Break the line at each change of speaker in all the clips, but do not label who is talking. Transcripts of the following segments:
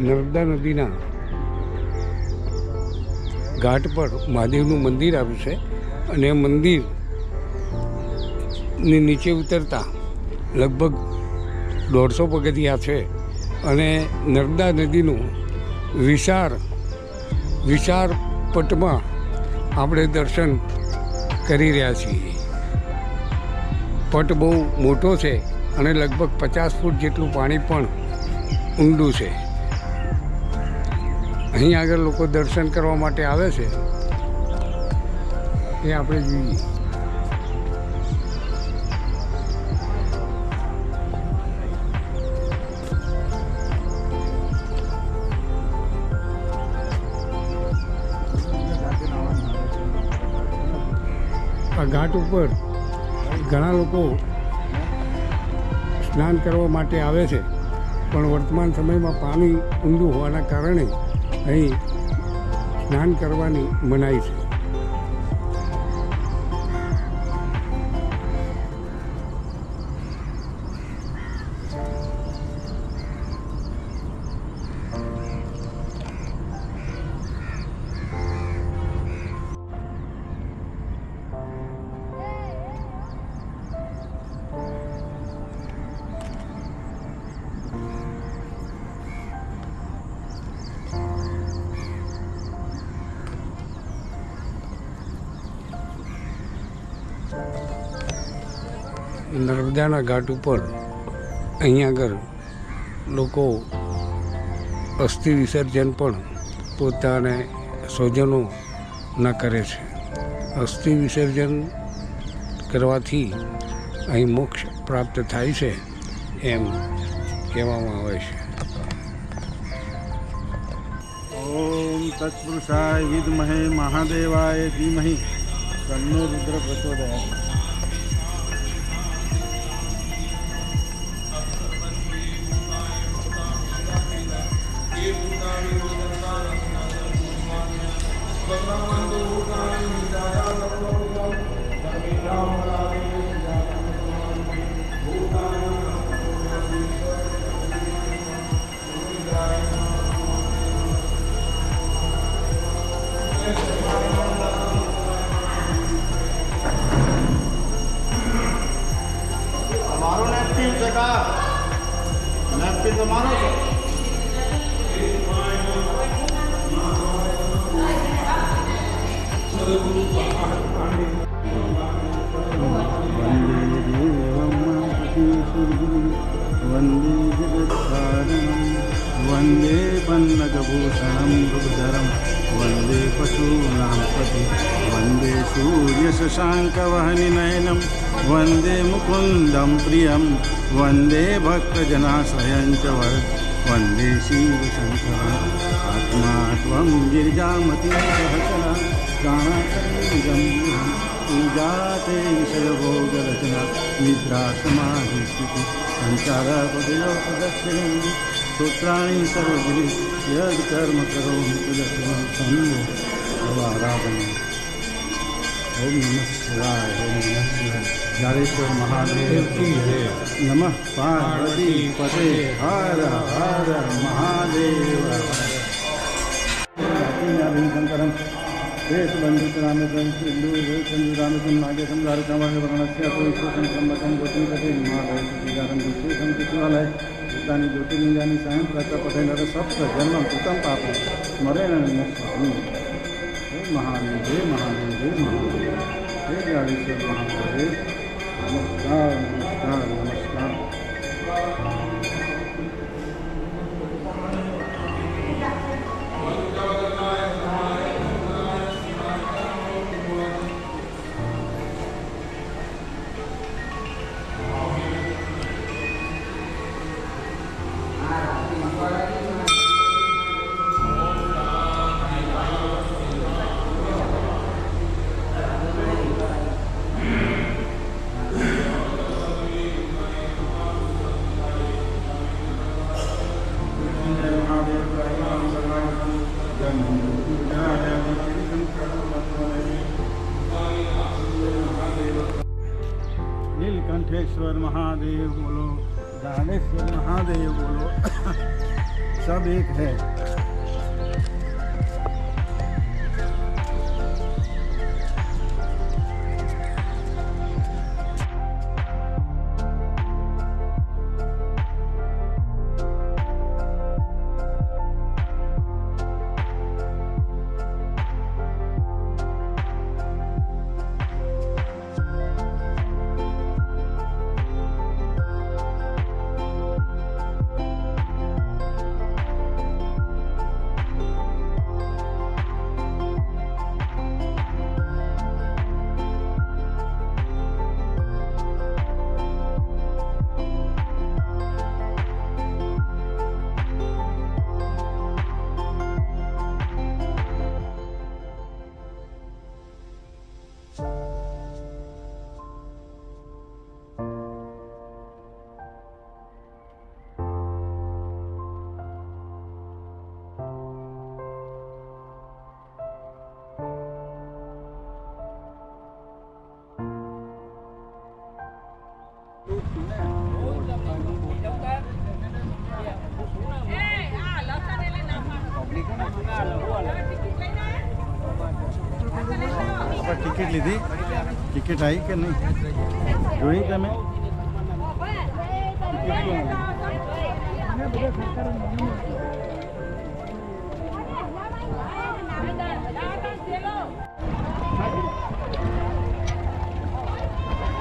નર્મદા નદીના ઘાટ પર મહાદેવનું મંદિર આવ્યું છે અને મંદિરની નીચે ઉતરતા લગભગ 150 પગથિયા છે અને નર્મદા નદીનું વિશાળ પટમાં આપણે દર્શન કરી રહ્યા છીએ. પટ બહુ મોટો છે અને લગભગ 50 ફૂટ જેટલું પાણી પણ ઊંડું છે. અહીં આગળ લોકો દર્શન કરવા માટે આવે છે એ આપણે જોઈએ. આ ઘાટ ઉપર ઘણા લોકો સ્નાન કરવા માટે આવે છે, પણ વર્તમાન સમયમાં પાણી ઊંડું હોવાના કારણે અહીં સ્નાન કરવાની મનાઈ છે. નર્મદાના ઘાટ ઉપર અહીં આગળ લોકો અસ્થિ વિસર્જન પણ પોતાને સ્વજનોના કરે છે. અસ્થિ વિસર્જન કરવાથી અહીં મોક્ષ પ્રાપ્ત થાય છે એમ કહેવામાં આવે છે.
ઓમ તત્પુરુષાય વિદ્મહે મહાદેવાય ધીમહિ તન્નો રુદ્ર પ્રચોદયાત્. તમારો નેપકિન છે કા? નેપકિન તમારો છે? વંદે જગત્કારણમ વંદે પન્નગભૂષણમ મૃગધરમ વંદે પશૂનાં પતિ વંદે સૂર્ય શશાંકવહનિનયનમ વંદે મુકુંદમ પ્રિયમ વંદે ભક્તજનાશ્રયં ચ વંદે શિવશંકરમ આત્મા ત્વં ગિરિજામતી સહચરા પ્રાણાકરિગમ પૂજાતે વિષયભોગરચના નિદ્રા સમાધિ સ્થિતિ સંચારપદયો પ્રદક્ષિણમ સૂત્રાણી સર્વગિરી યદ કર્મ કરોમિ તદક્ષિણમ સંવો આરાધન. ઓમ નમઃ શિવાય. ઓમ નમઃ શિવાય. જાડેશ્વર મહાદેવ નમઃ. પાર્વતી પતે હર હર મહાદેવ. શંકરમ देश बंधुत रामचंद्र सिंधु चंद्र रामचंद्र नागे संधार कमल वर्णस्य कोईशोषण संबतम ज्योति कटे हिमालय विचारम विशेषम शिवालय भूतानी ज्योतिर्लिंगानी सायं प्रातः पठे नर सप्त जन्म कृतम पापम स्मरेण नश्यति. हे महादेव हे महादेव हे महादेव हे जाडेश्वर महादेव. नमस्कार नमस्कार नमस्कार. नीलकंठेश्वर महादेव बोलो, जाडेश्वर महादेव बोलो, सब एक है। ટિકિટ લીધી? ટિકિટ આવી કે નહીં જોઈ તમે?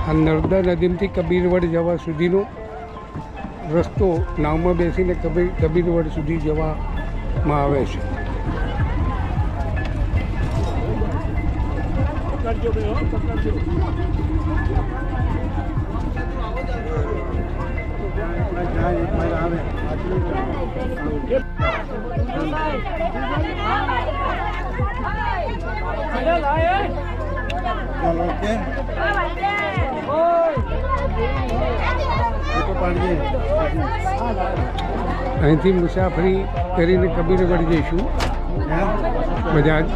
આ નર્મદા નદીમાંથી કબીરવડ જવા સુધીનો રસ્તો નાવમાં બેસીને કબીરવડ સુધી જવામાં આવે છે. અહીંથી મુસાફરી કરીને કબીરવડ જઈશું બજાજ,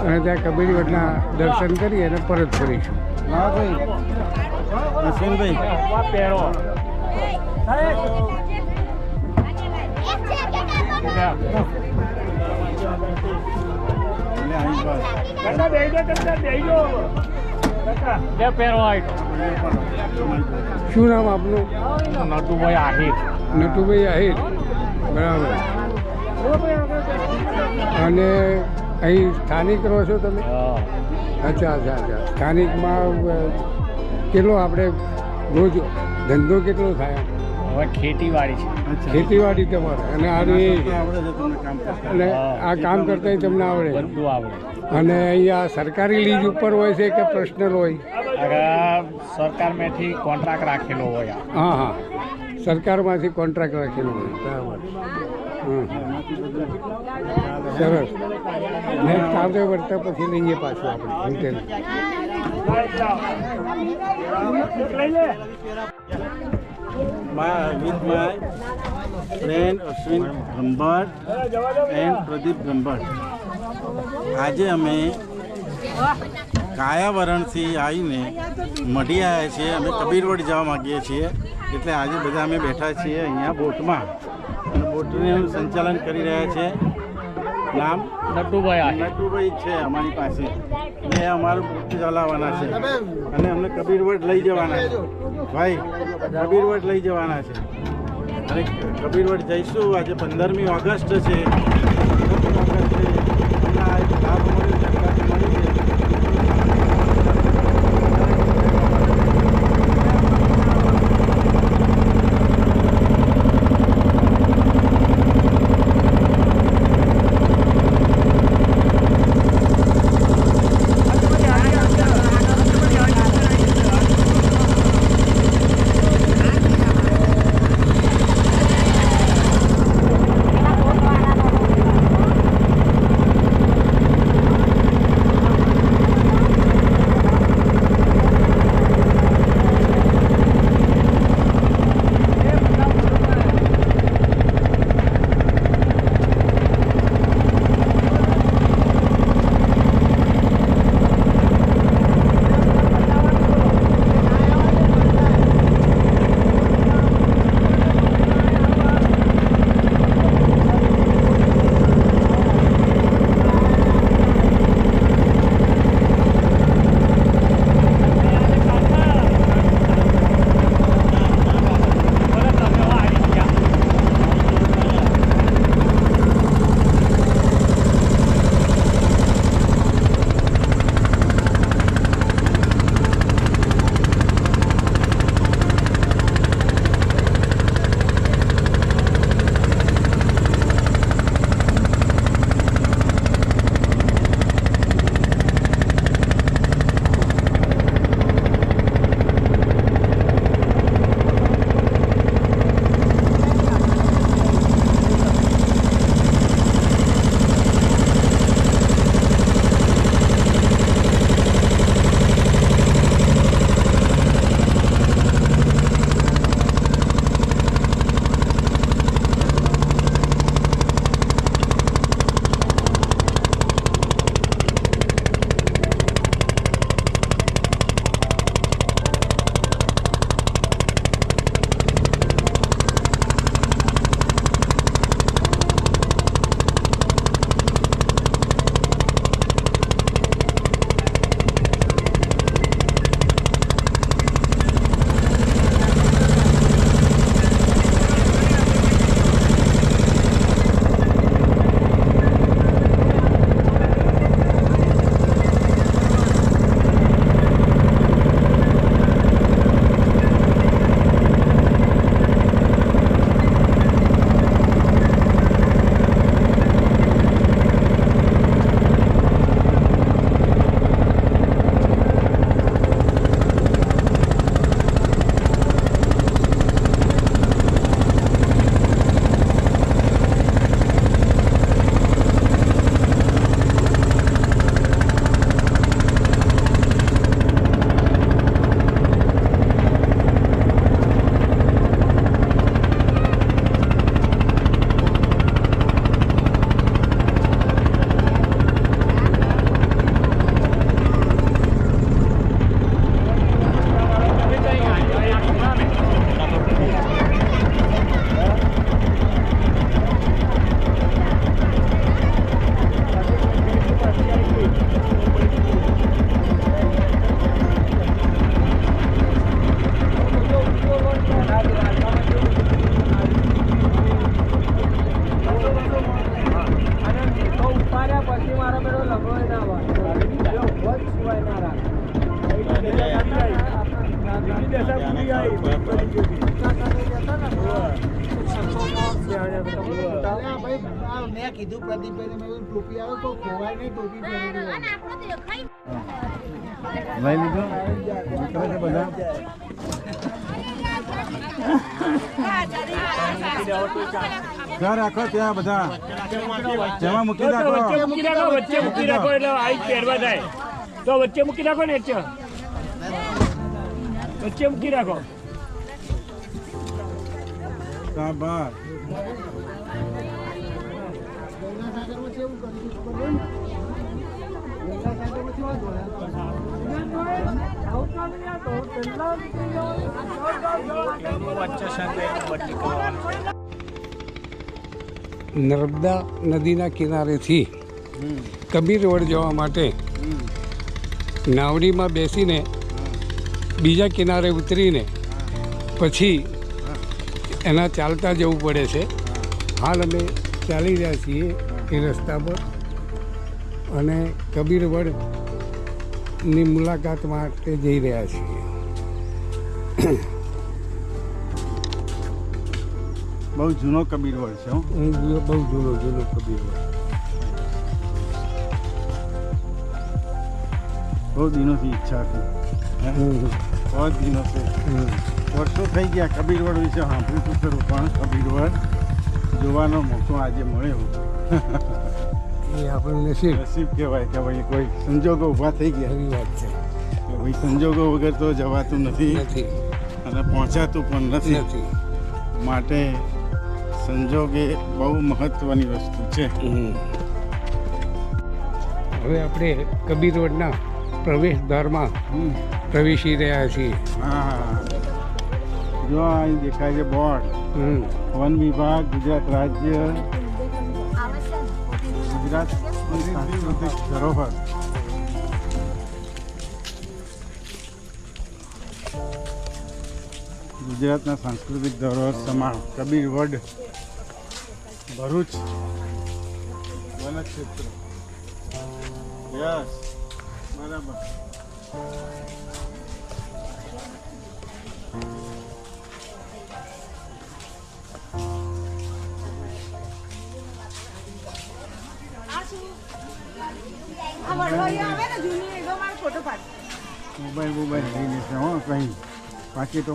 અને ત્યાં કબીરવડના દર્શન કરી અને પરત ફરીશું.
હા ભાઈ અશ્વિનભાઈ
શું નામ આપનું?
નટુભાઈ આહિર.
નટુભાઈ આહિર, બરાબર. અને અહીં સ્થાનિક રહો છો તમે? અચ્છા અચ્છા અચ્છા. સ્થાનિકમાં કેટલો આપણે રોજ ધંધો કેટલો થાય?
હવે ખેતીવાડી છે.
ખેતીવાડી તમારે, અને આ
આવડે છે તમને કામ કરતા?
અને આ કામ કરતા તમને આવડે?
બધું આવડે.
અને અહીંયા સરકારી લીજ ઉપર હોય છે કે પર્સનલ હોય?
સરકારમાંથી કોન્ટ્રાક્ટ રાખેલો હોય.
હા હા, સરકારમાંથી કોન્ટ્રાક્ટ રાખેલો હોય, બરાબર. સરસ. નેક્સ્ટ આવતા વર્તા પછી લઈએ પાછું આપણે retail.
with my friend Ashwin Brahmbhatt and Pradeep Brahmbhatt. આજે અમે કાયાવરણથી આવીને મઢી આવ્યા છીએ. અમે કબીરવડ જવા માગીએ છીએ, એટલે આજે બધા અમે બેઠા છીએ અહીંયા બોટમાં, અને બોટનું સંચાલન કરી રહ્યા છે. નામ નટુભાઈ છે અમારી પાસે. એ અમારું બોટ ચલાવવાના છે અને અમને કબીરવડ લઈ જવાના છે. ભાઈ કબીરવડ લઈ જવાના છે, અને કબીરવડ જઈશું. આજે 15મી ઓગસ્ટ છે. અમને આ એક લાભ મળ્યો, સરકારથી મળી છે.
મેં કીધું પ્રદીપભાઈને મેં ટોપી આવે તો ખોવાય નહીં ટોપી પહેરેલી હોય.
લઈ લીધો નીકળે છે બધા ત્યાં રાખો ત્યાં બધા જેમાં મૂકી રાખો
વચ્ચે મૂકી રાખો એટલે આઈ પહેરવા થાય તો વચ્ચે મૂકી રાખો ને વચ્ચે મૂકી રાખો
શાબાશ
ગંગાસાગરમાં કેવું કર્યું ખબર હોય ને? ગંગાસાગરમાં કેવા
નર્મદા નદીના કિનારેથી કબીર રોડ જવા માટે નાવડીમાં બેસીને બીજા કિનારે ઉતરીને પછી એના ચાલતા જવું પડે છે. હાલ અમે ચાલી રહ્યા છીએ એ રસ્તા પર અને કબીર વડની મુલાકાત માટે જઈ રહ્યા છીએ.
બહુ જૂનો કબીર વડ છે હો.
બહુ જૂનો કબીર વડ.
બહુ દિનોથી ઈચ્છા હતી બહુ દિનો છે વર્ષો થઈ ગયા કબીર વડ વિશે સાંભળ્યું ખરું પણ કબીર વડ જોવાનો મોકો આજે મળ્યો
એ આપણું નસીબ.
નસીબ કહેવાય કે ભાઈ કોઈ સંજોગો ઊભા થઈ ગયા
એવી વાત છે.
કે ભાઈ સંજોગો વગર તો જવાતું નથી અને પહોંચાતું પણ નથી. માટે સંજોગ એ બહુ મહત્વની વસ્તુ છે.
હવે આપણે કબીર રોડના પ્રવેશ દ્વારમાં પ્રવેશી રહ્યા છીએ.
હા જો અહીં દેખાય છે બોર્ડ વન વિભાગ ગુજરાત રાજ્ય ગુજરાત સાંસ્કૃતિક ધરોહર. ગુજરાતના સાંસ્કૃતિક ધરોહર સમાન કબીર વડ ભરૂચ વનક્ષેત્ર. યસ બરાબર. મોબાઈલ લઈ લેશે હો કંઈ પાકીટો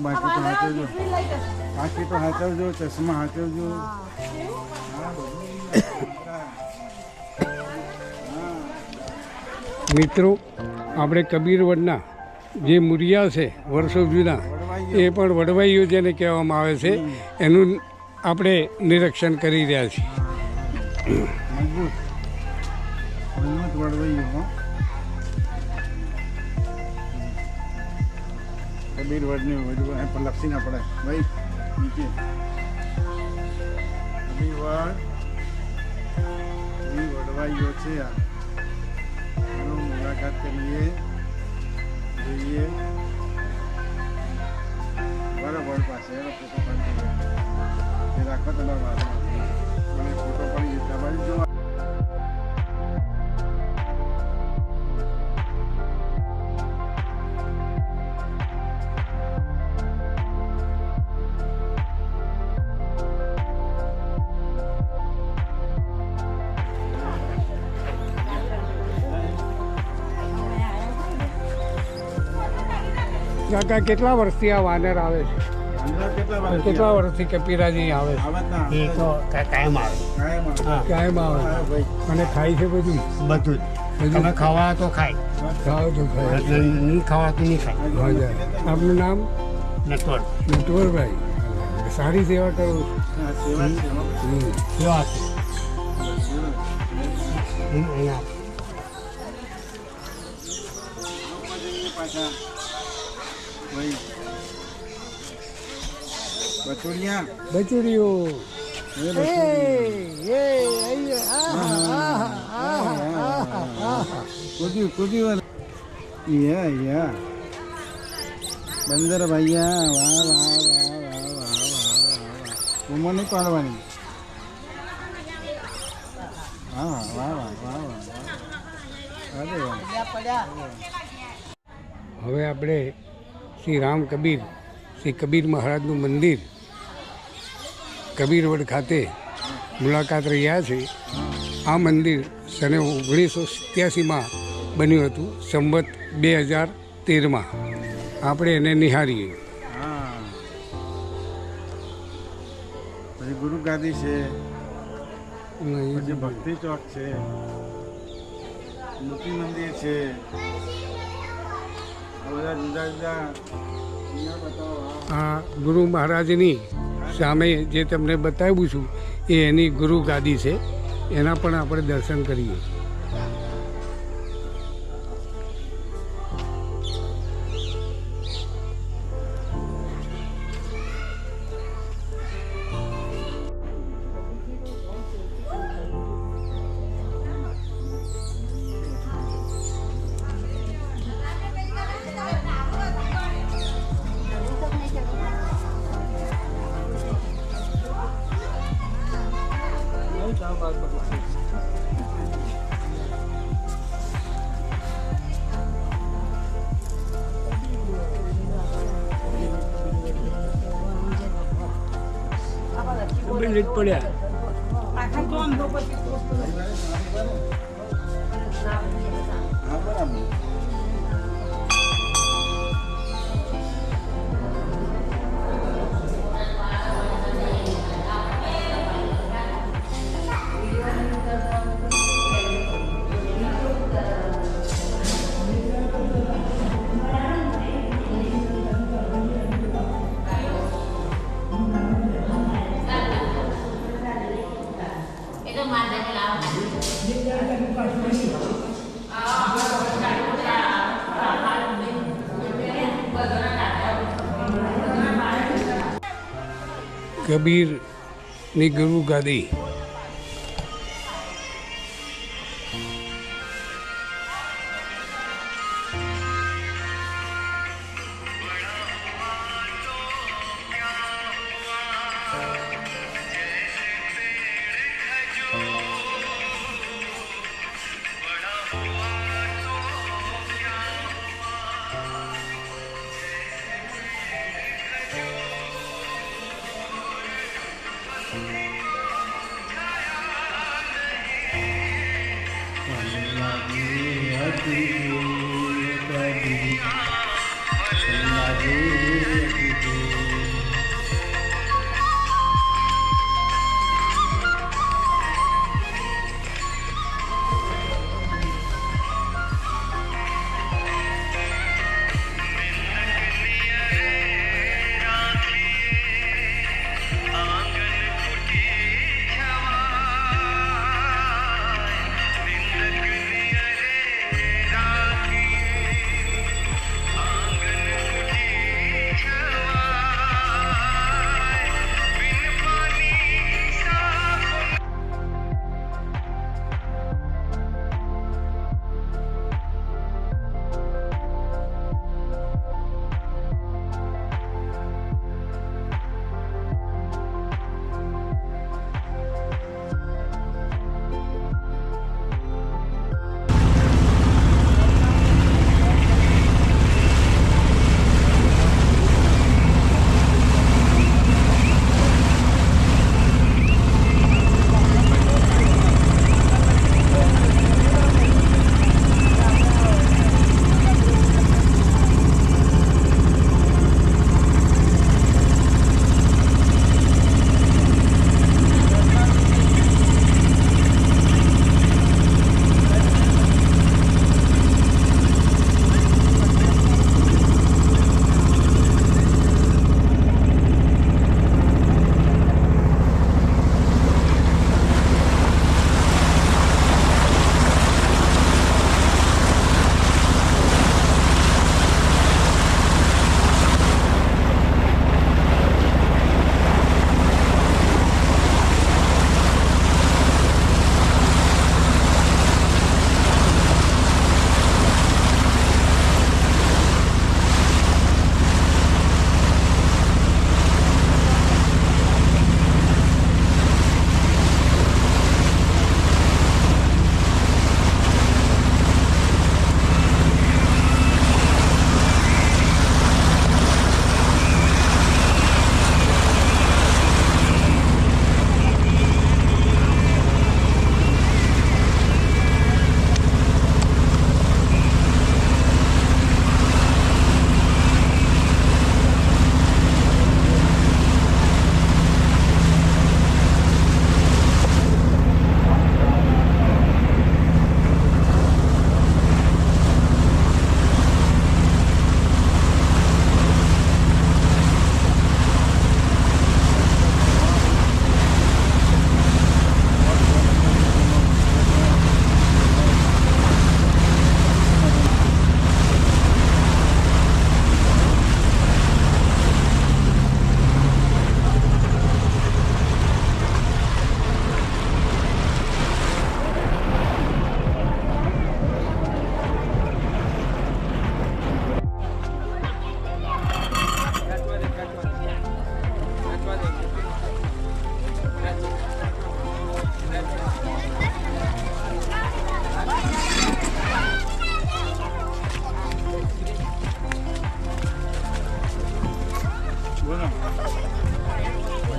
હાચવજો ચશ્મા હાચવજો.
મિત્રો આપણે કબીરવડના જે મૂરિયા છે વર્ષો જૂના એ પણ વડવાઈઓ જેને કહેવામાં આવે છે એનું આપણે નિરીક્ષણ કરી રહ્યા છીએ.
મજબૂત વળવાયું હો. કબીર વડની પણ લપસી ના પડે ભાઈ નીચે. કબીર વડ વડવાઈઓ છે આ એનો મુલાકાત કરીએ જોઈએ. બરાબર પાસે એનો ફોટો પાડી એ રાખો તમારા વાસણ મને ફોટો પડી જતા બાજુ જોવા.
કાકા કેટલા વર્ષથી આ વાનર આવે છે? કેટલા વર્ષથી કપિરાજી આવે છે?
એ તો કાયમ આવે
કાયમ આવે અને ખાય છે બધું.
બધું જ તમે ખાવા તો ખાય
ખાવ તો ખાય.
નહીં ખાવા તો નહીં ખાય.
આપનું નામ? નટવરભાઈ. સારી સેવા કરો.
કેવા છે અહીંયા
બચુડીઓ.
બંદર ભૈયા વાહ વાહ વાહ વાહ વાહ વાહ વાહ. ઉમર નહીં પાડવાની. હા વાહ વાહ વાહ વાહ. અરે વાહ.
હવે આપણે શ્રી રામ કબીર શ્રી કબીર મહારાજનું મંદિર કબીરવડ ખાતે મુલાકાત રહ્યા છે. આ મંદિર સને 1987માં બન્યું હતું, સંવત 2013માં. આપણે એને નિહાળીએ.
હા, પછી ગુરુ ગાદી છે, પછી ભક્તિ ચોક છે, મોતી મંદિર છે. આ બધા જુદા જુદા અહીંયા બતાવો.
આ ગુરુ મહારાજની સામે જે તમને બતાવ્યું છું એ એની ગુરુ ગાદી છે, એના પણ આપણે દર્શન કરીએ.
લેટ પડ્યા.
હા, બરાબર.
કબીરની ગુરુ ગાદી.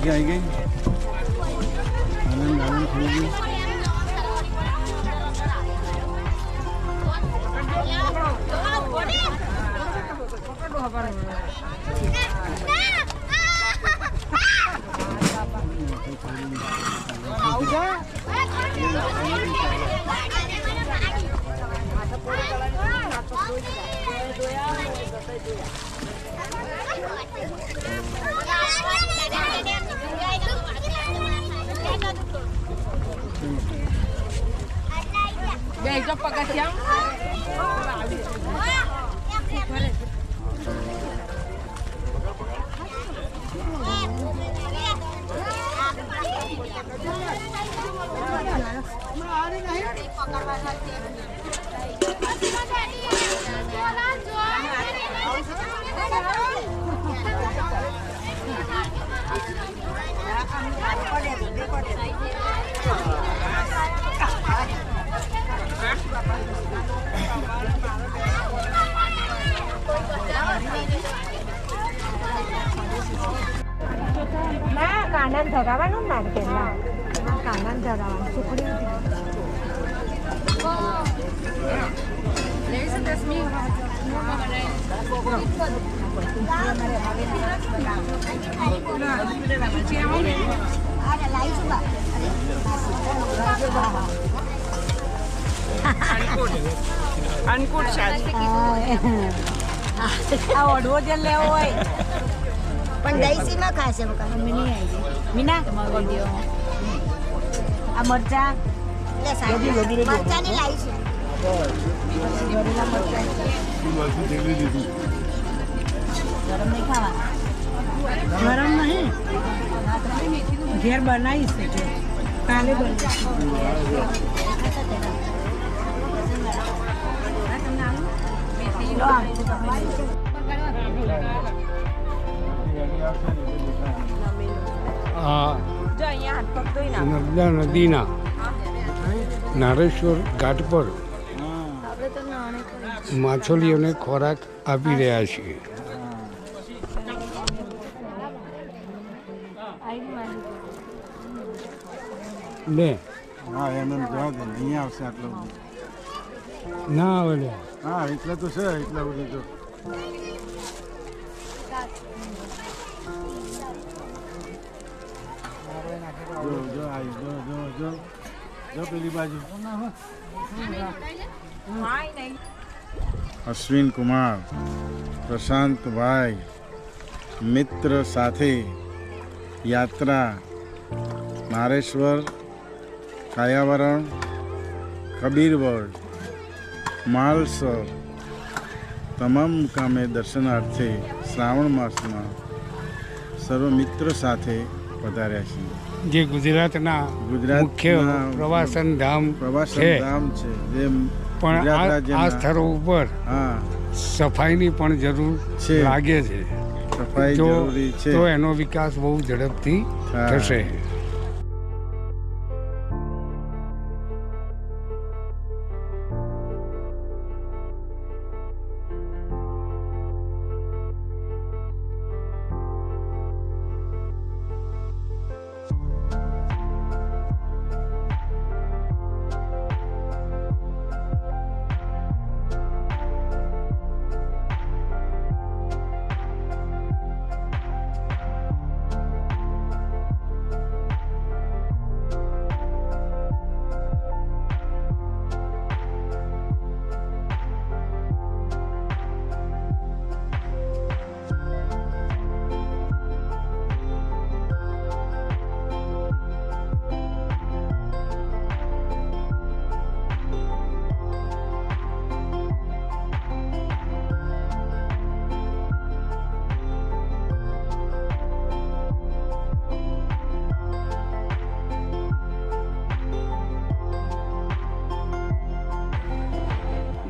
જગ્યા આવી ગઈ. આનંદ આનંદ થઈ ગયું.
Beso pagkasyang.
ના કાનન ધરાવાનું ના પેલા કાનન ધરાવાનું સુખડી
અનકુટ શાદી.
આ ઓઢવો જ લેવો હોય
પણ દહીસીમાં ખાશે
મીના આ મરચા
મરચાની લાવી છે.
ગરમ નહીં ખાવા ગરમ નહીં ઘેર બનાવીશ કાલે
આ
જો અહીંયા હાથ પગ ધોઈ નાખો.
નર્મદા નદીના નારેશ્વર ઘાટ પર માછલીઓને ખોરાક આપી રહ્યા છીએ. લે
હા એમ જવા દે અહીંયા આવશે આટલું બધું.
ના આવે લે
હા એટલે તો છે એટલા બધું તો. જો જો આવી જો જો જો જો પેલી બાજુ. અશ્વિન કુમાર પ્રશાંતભાઈ મિત્ર સાથે યાત્રા નારેશ્વર કાયાવરણ કબીરવડ માલસર તમામ મુકામે દર્શનાર્થે શ્રાવણ માસમાં સર્વ મિત્ર સાથે પધાર્યા છીએ.
જે ગુજરાતના મુખ્ય પ્રવાસન ધામ
પ્રવાસન
છે
ધામ છે જે
પણ
ગુજરાત
આ
રાજ્યના
સ્થળો ઉપર
હા
સફાઈની પણ જરૂર
છે.
લાગે છે.
સફાઈ
તો
જરૂરી છે.
તો એનો વિકાસ બહુ ઝડપથી
હા.
થશે.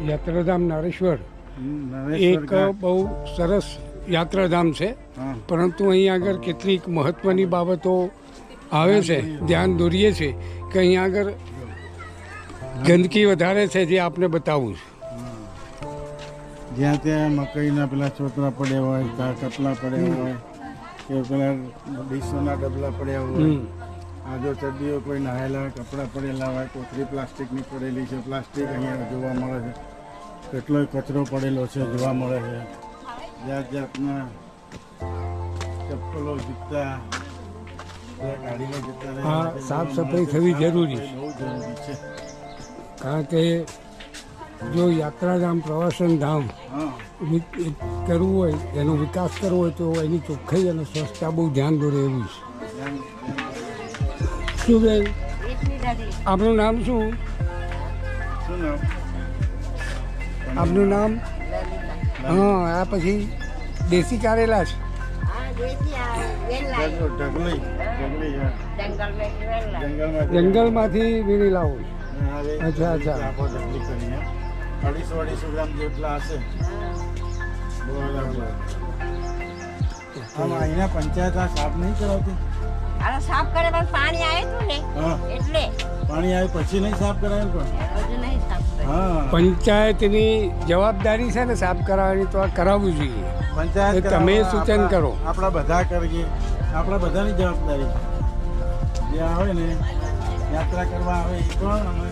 યાત્રાધામ નારેશ્વર એક બહુ સરસ યાત્રાધામ છે, પરંતુ અહીં આગળ કેટલીક મહત્ત્વની બાબતો આવે છે, ધ્યાન દોરીએ છીએ કે અહીં આગળ ગંદકી વધારે છે, જે આપને બતાવું છું.
જ્યાં ત્યાં મકઈના પેલા ચોતરા પડ્યા હોય, કપલા પડ્યા હોય, કે પેલા ડીશોના ડબલા પડ્યા હોય,
હમ.
આ જો ચડ્ડીઓ કોઈ નહાયેલા કપડાં પડેલા હોય, કોથળી પ્લાસ્ટિકની પડેલી છે, પ્લાસ્ટિક અહીંયા જોવા મળે છે, કેટલોય કચરો પડેલો છે જોવા મળે છે, જાત જાતના ચપ્પલો જૂતા ગાડીમાં જતા રહે
હા, સાફ સફાઈ થવી જરૂરી છે.
બહુ જરૂરી છે.
કારણ કે જો યાત્રાધામ પ્રવાસન ધામ
હા
કરવું હોય, એનો વિકાસ કરવો હોય તો એની ચોખ્ખાઈ અને સ્વચ્છતા બહુ ધ્યાન દોરે એવું છે. શું બેન આપનું નામ શું?
શું નામ?
આપનું નામ? હા, આ પછી દેશી કારેલા છે.
ઢગલી હા. જંગલમાં
જંગલમાંથી વીણી લાવો. અચ્છા, અચ્છા.
આપો ઢગલી કરીને 250 ગ્રામ જેટલા હશે. બરાબર. આમ અહીંના પંચાયત આ સાફ નહીં કરાવતી?
અરે સાફ કરે પણ પાણી આવે તું ને
હા,
એટલે
પાણી આવે પછી નહીં સાફ કરાવે પણ
હજુ નહીં સાફ કરે.
હા,
પંચાયતની જવાબદારી છે ને સાફ કરાવવાની, તો આ કરાવવું જોઈએ.
પંચાયત
એ તમે
કરાવવા
સૂચન
આપણા-
કરો.
આપણા બધા કરીએ, આપણા બધાની જવાબદારી છે. જે આવે ને યાત્રા કરવા આવે એ પણ અને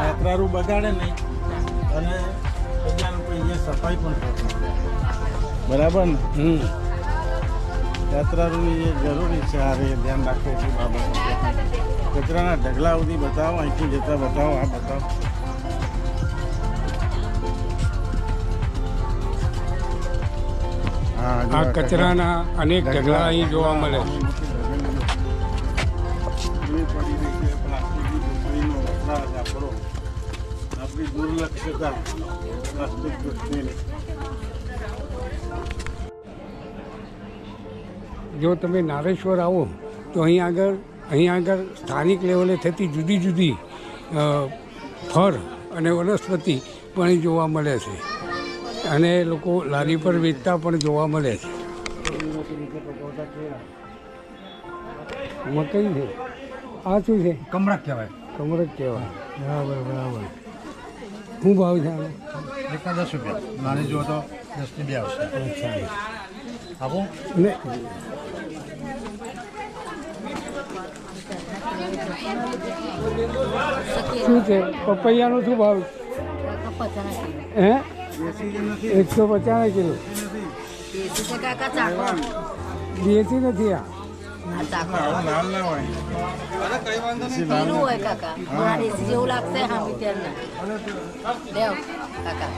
યાત્રાળુ બગાડે નહીં અને બીજાનું કોઈ અહીંયા સફાઈ પણ કરે. બરાબર ને?
હમ.
યાત્રાળુની જે જરૂરી છે આ રે ધ્યાન રાખે છે બાબત. કચરાના ઢગલા સુધી બતાવો, અહીંથી જતા બતાવો, આ બતાવો. હા, જો
આ કચરાના અનેક ઢગલા અહીં જોવા મળે છે.
આપણી દુર્લક્ષતા પ્લાસ્ટિક પ્રત્યેની.
જો તમે નારેશ્વર આવો તો અહીં આગળ સ્થાનિક લેવલે થતી જુદી જુદી ફળ અને વનસ્પતિ પણ અહીં જોવા મળે છે, અને લોકો લારી પર વેચતા પણ જોવા મળે છે. મકઈ છે. આ શું છે?
કમળક કહેવાય.
કમરક કહેવાય. બરાબર બરાબર. શું ભાવ છે આનો?
એકના 10 રૂપિયા. નાની જુઓ તો 10 ની 2 આવશે.
અચ્છા.
આપો.
ને શું છે પપૈયાનો શું ભાવ? હે 150 કિલો. દેશી નથી આ.
આવું લાલ ના હોય.
પીળું હોય કાકા, દેશી જેવું લાગશે હા મીઠાના. લેવ કાકા,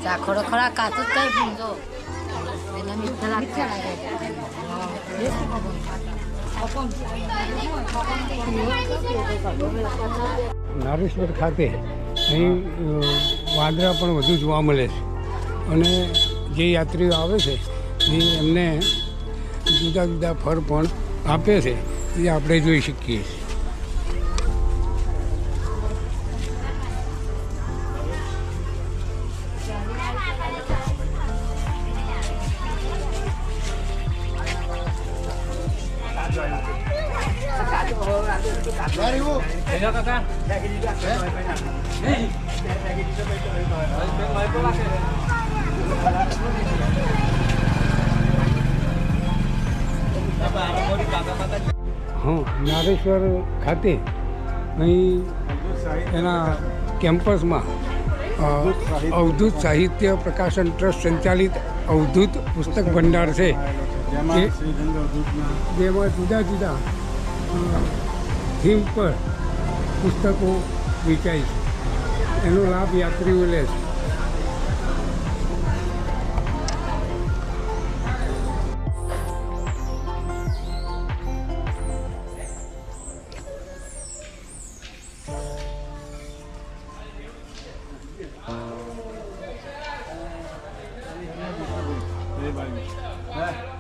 ચાખડો ખરા કાચું જ કઈ પીજો એના મીઠા લાગશે.
નારેશ્વર ખાતે અહીં વાંદરા પણ વધુ જોવા મળે છે, અને જે યાત્રીઓ આવે છે એ એમને જુદા જુદા ફળ પણ આપે છે, એ આપણે જોઈ શકીએ છીએ. હા, નારેશ્વર ખાતે અહીં એના કેમ્પસમાં અવધૂત સાહિત્ય પ્રકાશન ટ્રસ્ટ સંચાલિત અવધૂત પુસ્તક ભંડાર છે,
જેમાં શ્રી ગંગાધૂતના
જેમાં જુદા જુદા થીમ પર પુસ્તકો વેચાય છે. એનો લાભ યાત્રીઓ લે છે.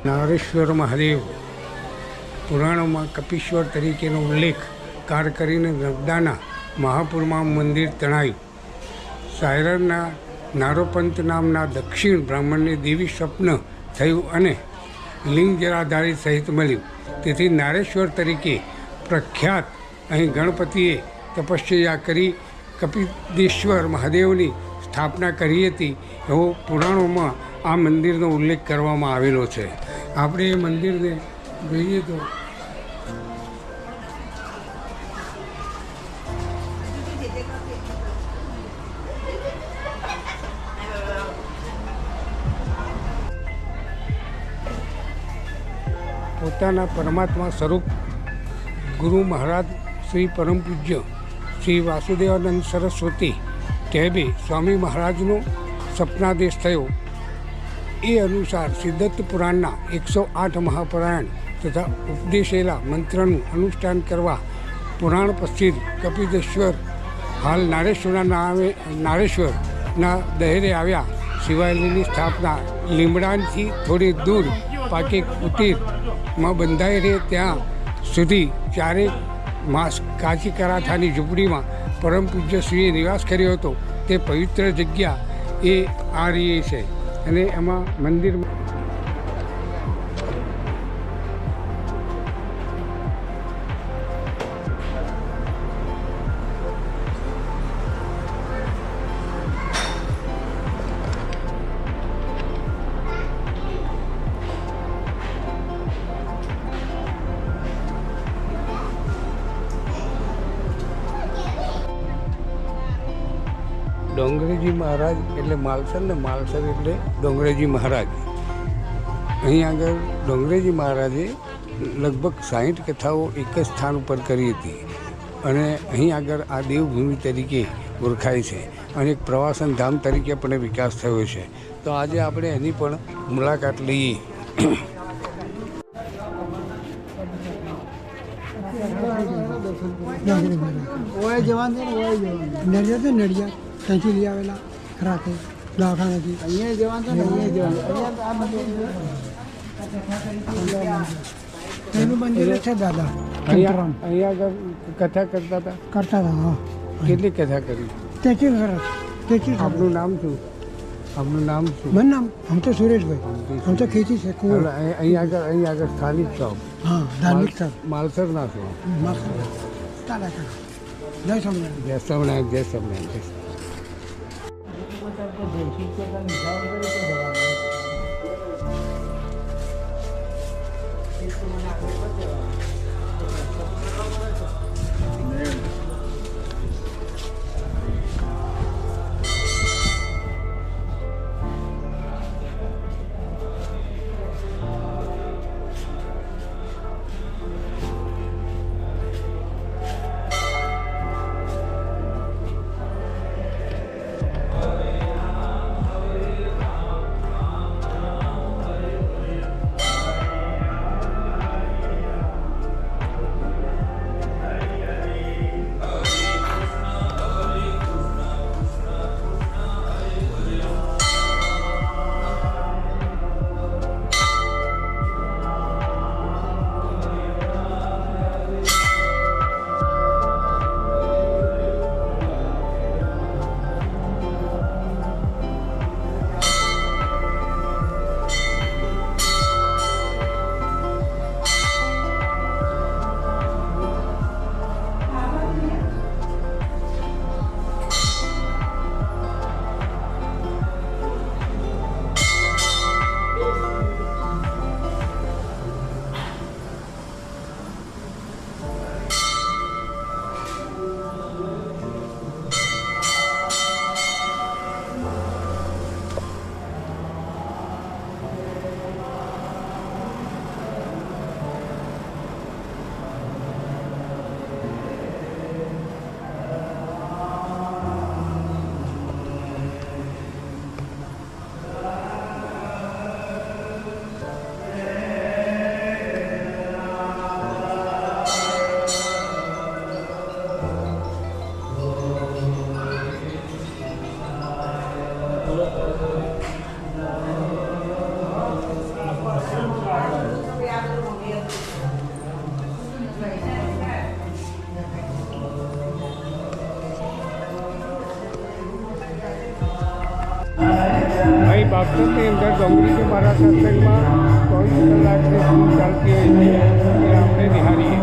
નારેશ્વર મહાદેવ પુરાણોમાં કપીશ્વર તરીકેનો ઉલ્લેખ કાર કરીને નર્મદાના મહાપુરમાં મંદિર તણાયું. સાયરના નારોપંત નામના દક્ષિણ બ્રાહ્મણને દેવી સ્વપ્ન થયું અને લિંગ જરાધારી સહિત મળ્યું. તેથી નારેશ્વર તરીકે પ્રખ્યાત અહીં ગણપતિએ તપશ્ચર્યા કરી કપિદેશ્વર મહાદેવની સ્થાપના કરી હતી એવો પુરાણોમાં આ મંદિરનો ઉલ્લેખ કરવામાં આવેલો છે. આપણે એ મંદિરને જોઈએ તો પોતાના પરમાત્મા સ્વરૂપ ગુરુ મહારાજ શ્રી પરમ પૂજ્ય શ્રી વાસુદેવાનંદ સરસ્વતી ટેબે સ્વામી મહારાજનો સપનાદેશ થયો. એ અનુસાર સિદ્ધત પુરાણના 108 મહાપરાયણ તથા ઉપદેશેલા મંત્રનું અનુષ્ઠાન કરવા પુરાણ પશ્ચિત કપિલેશ્વર હાલ નારેશ્વરના દહેરે આવ્યા. શિવાલયની સ્થાપના લીમડાથી થોડી દૂર પાકે કુટીરમાં બંધાઈ રહે ત્યાં સુધી 4 માસ કાચી કરાઠાની ઝૂંપડીમાં પરમ પૂજ્ય શ્રીએ નિવાસ કર્યો હતો. તે પવિત્ર જગ્યા એ આ રહી છે અને એમાં મંદિર ડોંગરેજી મહારાજ એટલે માલસર ને માલસર એટલે ડોંગરેજી મહારાજ. અહીં આગળ ડોંગરેજી મહારાજે લગભગ 60 કથાઓ એક જ સ્થાન ઉપર કરી હતી અને અહીં આગળ આ દેવભૂમિ તરીકે ઓળખાય છે અને એક પ્રવાસન ધામ તરીકે પણ વિકાસ થયો છે. તો આજે આપણે એની પણ મુલાકાત લઈએ.
ઓય જવાનું છે ને ઓય જવાનું નડિયાદ ત્યાંથી લઈ આવેલા રાખે દવાખાનાથી અહીંયા જવાનું છે ને અહીંયા જવાનું એનું મંદિર છે દાદા.
અહીંયા આગળ કથા કરતા હતા.
હા.
કેટલી કથા કરી?
તેથી સરસ તેથી
આપનું નામ શું? આપનું નામ શું?
મારું નામ આમ તો સુરેશભાઈ. આમ તો ખેતી છે.
અહીં આગળ સ્થાનિક છો?
હા, ધાર્મિક સ્થળ
માલસર ના છો?
જય સ્વામિનારાયણ.
જય સ્વામિનારાયણ. જય સ્વામિનારાયણ. અહીં બાગસરની અંદર ડોંગરીજી મહારાજ સત્સંગમાં 24 કલાકની શું ચાલતી હોય છે એ આપણે નિહાળીએ.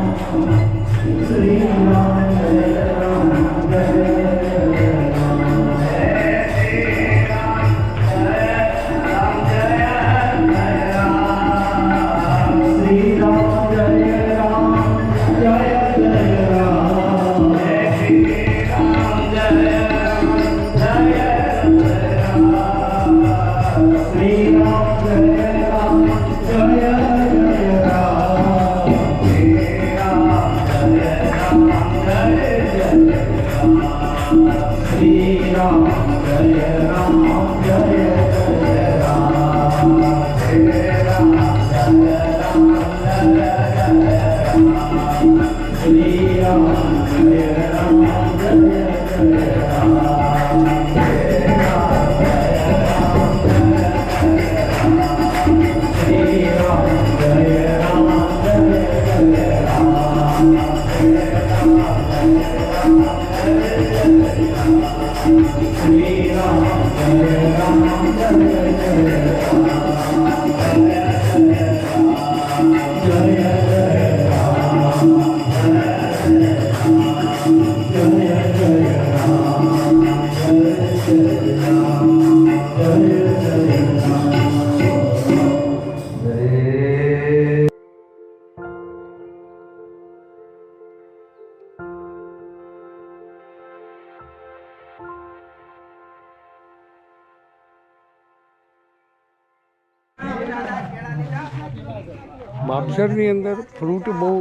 માપસરની અંદર ફ્રૂટ બહુ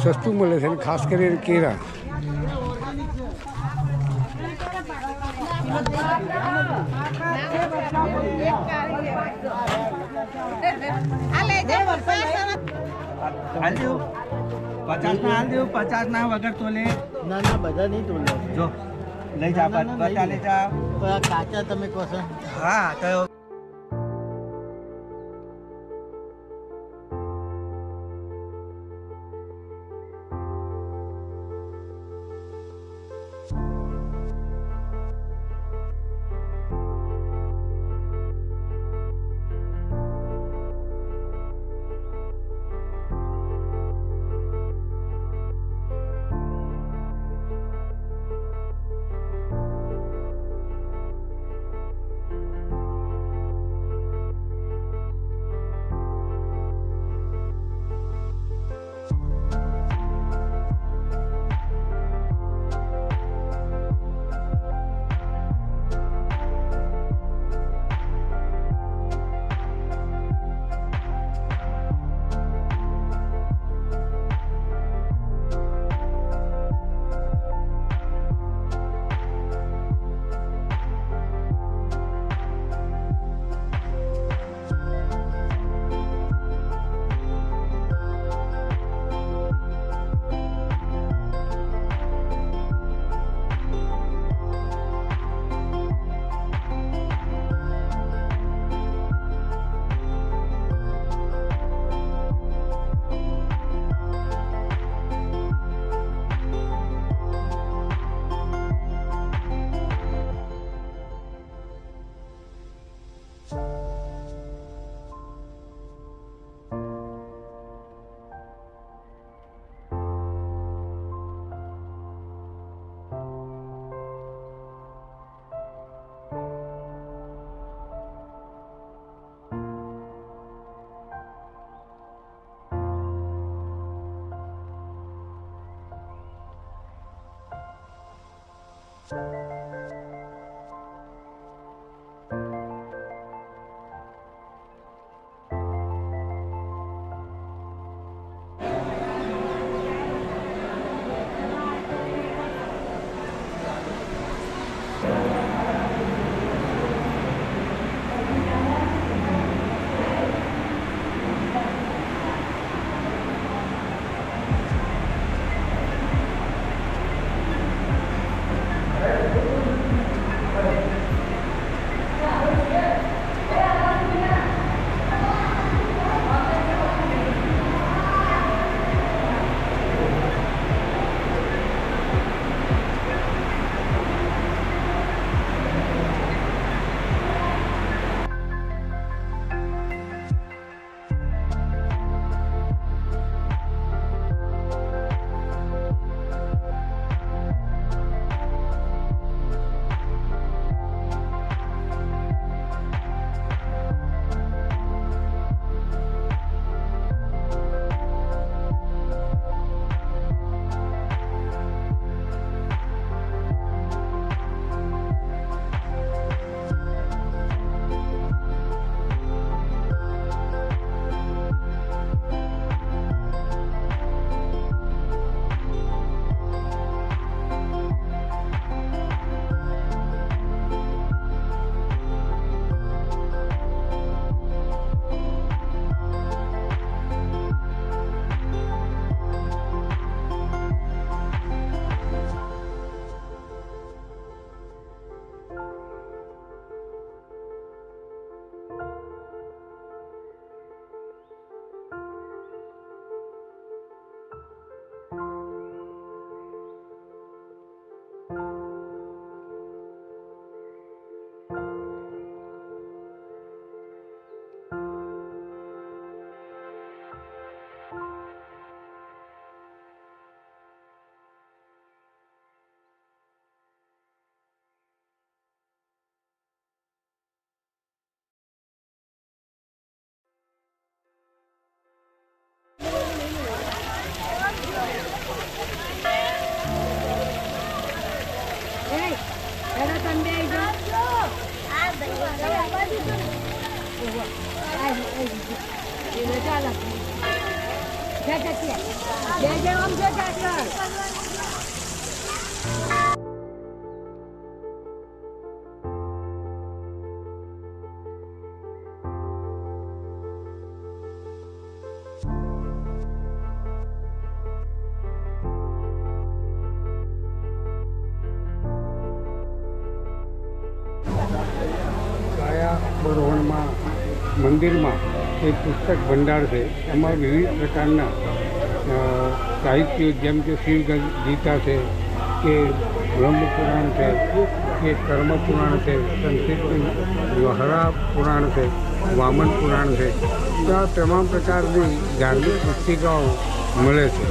સસ્તું મળે છે અને ખાસ કરીને કેળા.
પચાસ ના વગર તોલે ના ના બધા નહીં તોલે જો લઈ જા બધા લઈ જા કાચા તમે કહો છો હા તો
બરોહણમાં મંદિરમાં એક પુસ્તક ભંડાર છે. એમાં વિવિધ પ્રકારના સાહિત્યો જેમ કે શિવ ગીતા છે કે બ્રહ્મપુરાણ છે કે કર્મપુરાણ છે, સંસ્કૃત હરા પુરાણ છે, વામન પુરાણ છે, તો આ તમામ પ્રકારની ધાર્મિક પુસ્તિકાઓ મળે છે.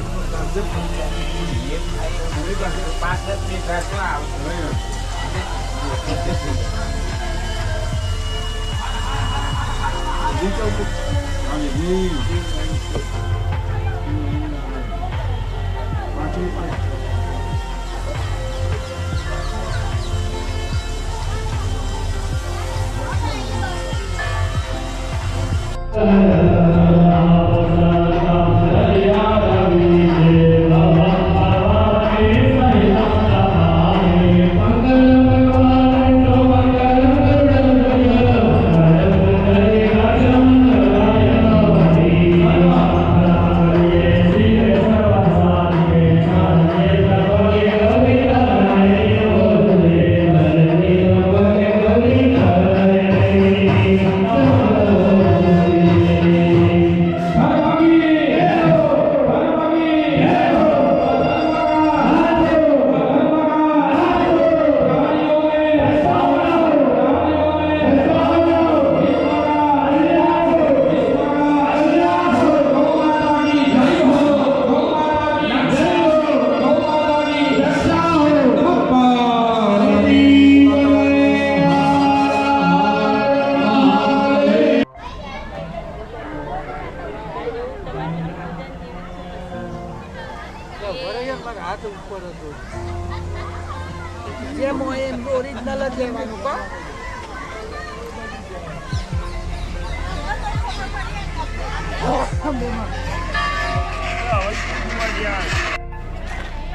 જેમ હોય એમ ઓરિજિનલ જ લેવાનું કો.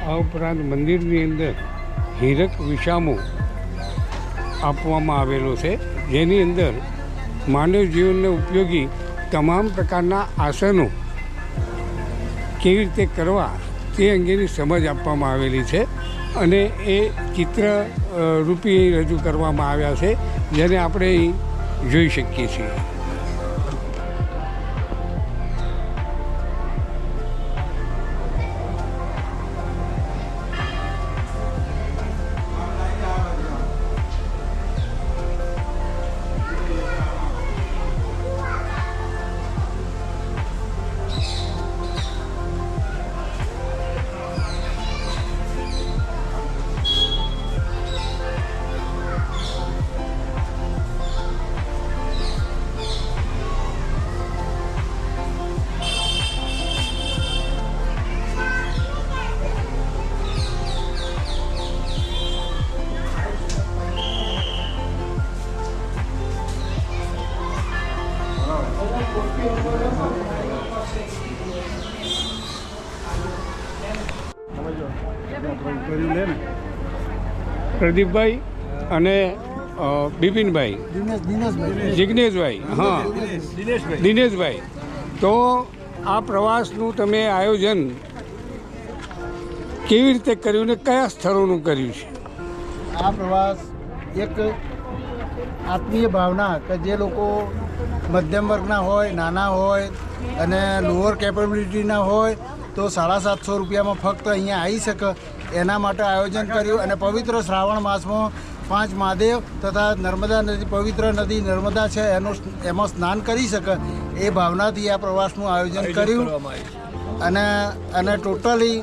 આ ઉપરાંત મંદિરની અંદર હીરક વિસામો આપવામાં આવેલો છે, જેની અંદર માનવ જીવનને ઉપયોગી તમામ પ્રકારના આસનો કેવી રીતે કરવા તે અંગેની સમજ આપવામાં આવેલી છે અને એ ચિત્ર રૂપી રજૂ કરવામાં આવ્યા છે, જેને આપણે જોઈ શકીએ છીએ. પ્રદીપભાઈ અને બિપિનભાઈ, જિજ્ઞેશભાઈ, હા દિનેશભાઈ, તો આ પ્રવાસનું તમે આયોજન કેવી રીતે કર્યું ને કયા સ્થળોનું કર્યું છે?
આ પ્રવાસ એક આત્મીય ભાવના કે જે લોકો મધ્યમ વર્ગના હોય, નાના હોય અને લોઅર કેપેબિલિટીના હોય તો 750 રૂપિયામાં ફક્ત અહીંયા આવી શકે એના માટે આયોજન કર્યું. અને પવિત્ર શ્રાવણ માસમાં 5 મહાદેવ તથા નર્મદા નદી, પવિત્ર નદી નર્મદા છે એમાં સ્નાન કરી શકે એ ભાવનાથી આ પ્રવાસનું આયોજન કર્યું. અને ટોટલી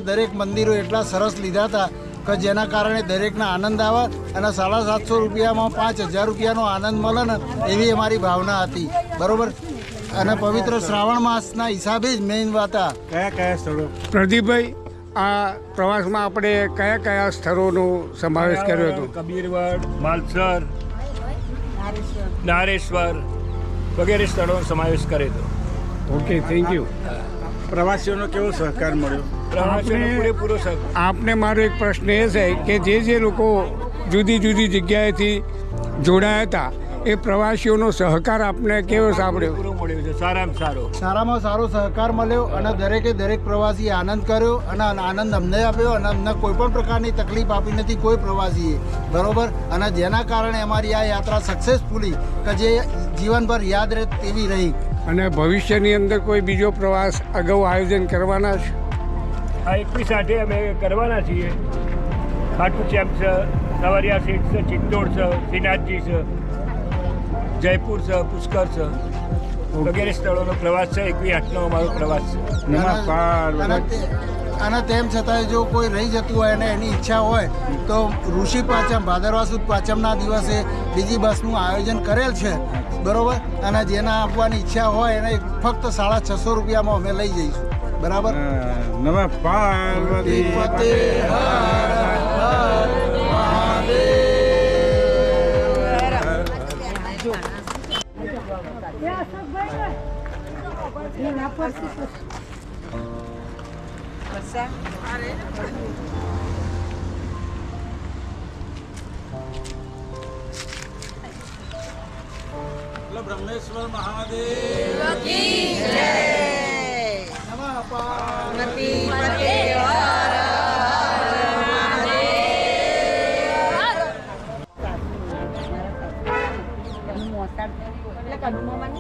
દરેક મંદિરો એટલા સરસ લીધા હતા કે જેના કારણે દરેકને આનંદ આવે અને 750 રૂપિયામાં 5000 રૂપિયાનો આનંદ મળે ને એવી અમારી ભાવના હતી. બરોબર. અને પવિત્ર શ્રાવણ માસના હિસાબે જ મેઇન વાત આ.
કયા સ્થળો?
પ્રદીપભાઈ, આ પ્રવાસમાં આપણે કયા સ્થળોનો સમાવેશ કર્યો હતો?
કબીરવડ, માલસર, નારેશ્વર વગેરે સ્થળોનો સમાવેશ કર્યો હતો.
Okay, thank you.
પ્રવાસીઓનો કેવો સહકાર મળ્યો?
પ્રવાસીઓનો પૂરેપૂરો સહકાર.
આપને મારો એક પ્રશ્ન એ છે કે જે લોકો જુદી જુદી જગ્યાએથી જોડાયા હતા એ પ્રવાસીઓનો સહકાર આપને કેવો સાંભળ્યો?
પૂરો મળ્યો છે, સારામાં સારો.
સારામાં સારો સહકાર મળ્યો અને દરેક પ્રવાસી આનંદ કર્યો અને આનંદ અમને આપ્યો અને અમને કોઈ પણ પ્રકારની તકલીફ આપી નથી કોઈ પ્રવાસીએ. બરોબર. અને જેના કારણે અમારી આ યાત્રા સક્સેસફુલી કે જે જીવનભર યાદ રહે તેવી રહી.
અને ભવિષ્યની અંદર કોઈ બીજો પ્રવાસ અગાઉ આયોજન કરવાના છે?
આ 21 અમે કરવાના છીએ. ખાટુ શ્યામ છે, સવારિયા સીટ છે, ચિત્તોડ છે, શ્રીનાથજી છે, જયપુર છે, પુષ્કર છે વગેરે સ્થળોનો પ્રવાસ છે. 21/8નો અમારો પ્રવાસ છે.
અને તેમ છતાંય જો કોઈ રહી જતું હોય અને એની ઈચ્છા હોય તો ઋષિ પાંચમ, ભાદરવા સુદ પાંચમના દિવસે બીજી બસનું આયોજન કરેલ છે. બરોબર. અને જેના આપવાની ઈચ્છા હોય એને ફક્ત 650 રૂપિયામાં અમે લઈ જઈશું. બરાબર.
નમઃ પાર્વતી પતે હર હર બ્રહ્મેશ્વર મહાદેવ કી જય. નમઃ પાર્વતી પતે હર
એટલે કદમોમાં